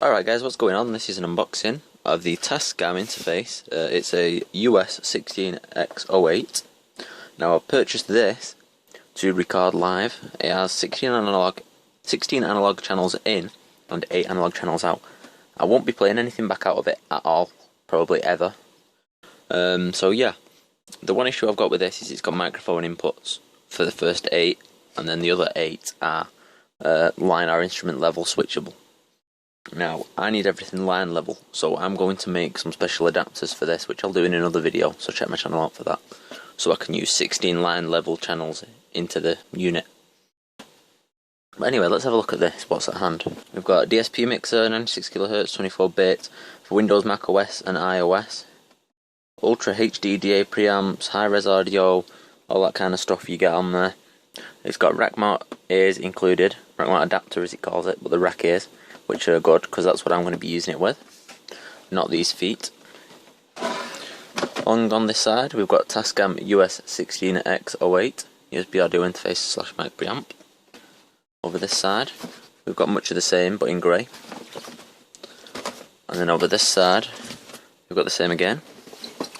Alright guys, what's going on? This is an unboxing of the Tascam interface. It's a US16X08. Now I've purchased this to record live. It has 16 analog channels in and 8 analog channels out. I won't be playing anything back out of it at all, probably ever. So yeah, the one issue I've got with this is it's got microphone inputs for the first 8, and then the other 8 are line or instrument level switchable. Now, I need everything line level, so I'm going to make some special adapters for this, which I'll do in another video, so check my channel out for that. So I can use 16 line level channels into the unit. But anyway, let's have a look at this, what's at hand. We've got a DSP mixer, 96kHz, 24-bit, for Windows, Mac OS and iOS. Ultra HD DA preamps, high-res audio, all that kind of stuff you get on there. It's got rack mount ears included, rack mount adapter as it calls it, but the rack ears, which are good because that's what I'm going to be using it with, not these feet. On this side we've got Tascam US16X08 USB audio interface / mic preamp. Over this side we've got much of the same but in grey, and then over this side we've got the same again.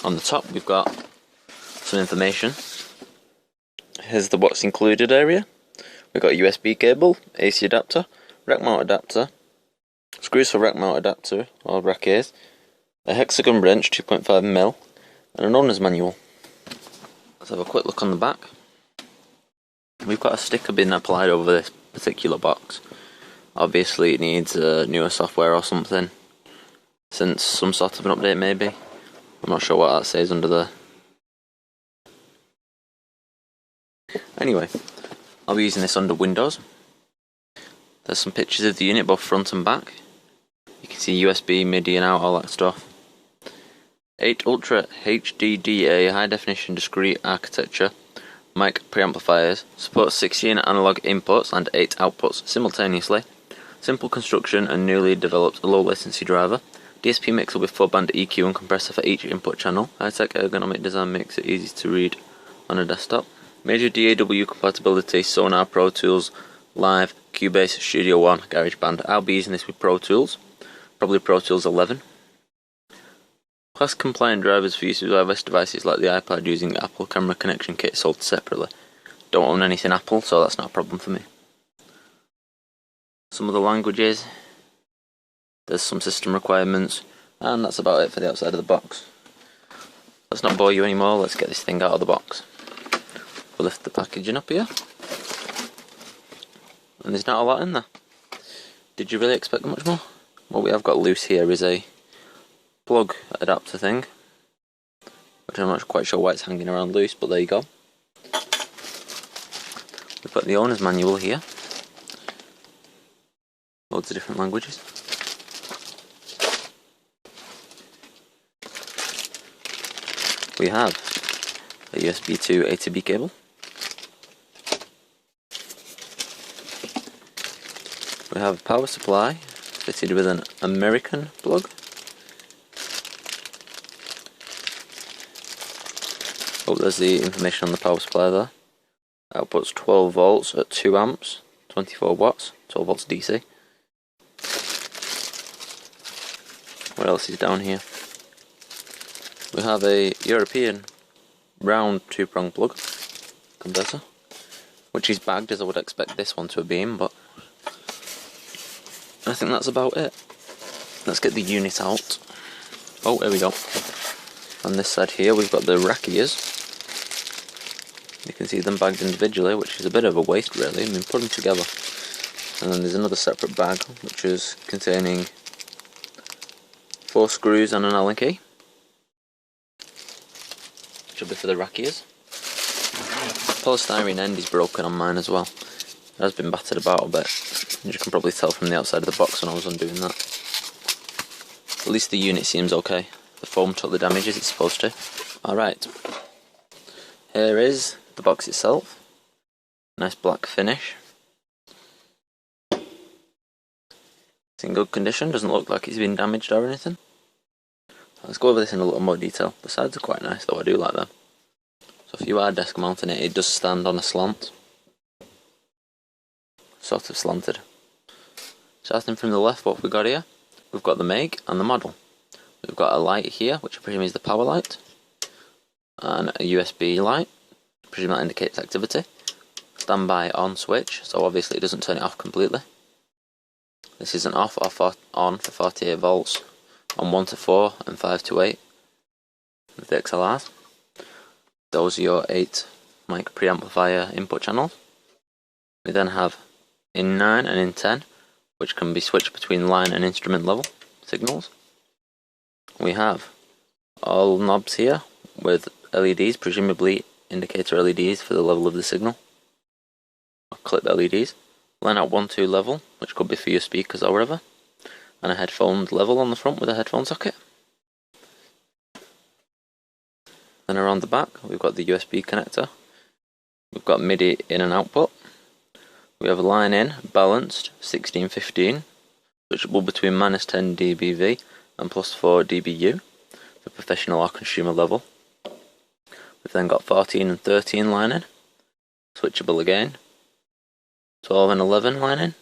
On the top we've got some information. Here's the what's included area. We've got a USB cable, AC adapter, rack mount adapter, screws for rack mount adapter or rack ears, a hexagon wrench 2.5mm, and an owner's manual. Let's have a quick look on the back. We've got a sticker being applied over this particular box. Obviously it needs newer software or something, since some sort of an update maybe. I'm not sure what that says under there. Anyway, I'll be using this under Windows. There's some pictures of the unit both front and back. You can see USB, MIDI and out, all that stuff. 8 Ultra HDDA high definition discrete architecture mic preamplifiers. Supports 16 analog inputs and 8 outputs simultaneously. Simple construction and newly developed low latency driver. DSP mixer with 4-band EQ and compressor for each input channel. High-tech ergonomic design makes it easy to read on a desktop. Major DAW compatibility, Sonar, Pro Tools, Live, Cubase, Studio One, GarageBand. I'll be using this with Pro Tools, probably Pro Tools 11. Class compliant drivers for use with iOS devices like the iPad using Apple camera connection kit sold separately. Don't own anything Apple, so that's not a problem for me. Some of the languages, there's some system requirements, and that's about it for the outside of the box. Let's not bore you anymore, let's get this thing out of the box. We'll lift the packaging up here. And there's not a lot in there. Did you really expect much more? What we have got loose here is a plug adapter thing, which I'm not quite sure why it's hanging around loose, but there you go. We've got the owner's manual here. Loads of different languages. We have a USB to A to B cable. We have a power supply fitted with an American plug. Oh, there's the information on the power supply there. Outputs 12 volts at 2 amps, 24 watts, 12 volts DC. What else is down here? We have a European round 2-prong plug converter, which is bagged as I would expect this one to have been, but I think that's about it. Let's get the unit out. Oh, there we go. On this side here we've got the rack ears. You can see them bagged individually, which is a bit of a waste really. I mean, put them together. And then there's another separate bag which is containing 4 screws and an Allen key. Should be for the rack ears. Polystyrene end is broken on mine as well. It has been battered about a bit. You can probably tell from the outside of the box when I was undoing that. At least the unit seems okay. The foam took the damage as it's supposed to. Alright. Here is the box itself. Nice black finish. It's in good condition, doesn't look like it's been damaged or anything. Let's go over this in a little more detail. The sides are quite nice though, I do like them. So if you are desk mounting it, it does stand on a slant. Sort of slanted. Starting from the left, what have we got here? we've got the make and the model. We've got a light here, which I presume is the power light, and a USB light, I presume that indicates activity. Standby on switch, so obviously it doesn't turn it off completely. This is an off or on for 48 volts on 1 to 4 and 5 to 8 with the XLRs. Those are your 8 mic preamplifier input channels. We then have in 9 and in 10, which can be switched between line and instrument level signals. We have all knobs here with LEDs, presumably indicator LEDs for the level of the signal, or clip LEDs. Line out 1-2 level, which could be for your speakers or whatever, and a headphone level on the front with a headphone socket. Then around the back we've got the USB connector, we've got MIDI in and output, we have a line in, balanced, 16-15, switchable between -10 dBV and +4 dBu for professional or consumer level. We've then got 14 and 13 line in, switchable again, 12 and 11 line in,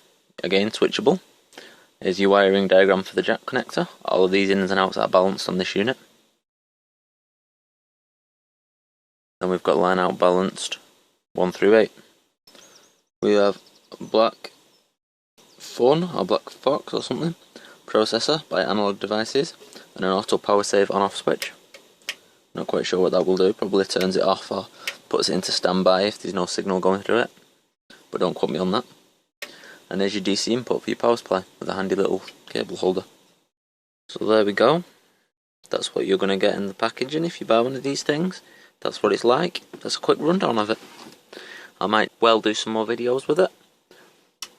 again switchable. Here's your wiring diagram for the jack connector. All of these ins and outs are balanced on this unit. Then we've got line out balanced 1 through 8. We have Black Fun or Black Fox or something processor by Analog Devices, and an auto power save on off switch. Not quite sure what that will do, probably turns it off or puts it into standby if there's no signal going through it, but don't quote me on that. And there's your DC input for your power supply with a handy little cable holder. So there we go, that's what you're going to get in the packaging if you buy one of these things. That's what it's like. That's a quick rundown of it. I might well do some more videos with it,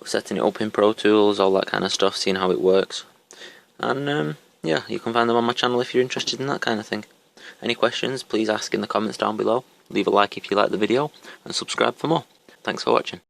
setting it up in Pro Tools, all that kind of stuff, seeing how it works. And yeah, you can find them on my channel if you're interested in that kind of thing. Any questions, please ask in the comments down below. Leave a like if you like the video, and subscribe for more. Thanks for watching.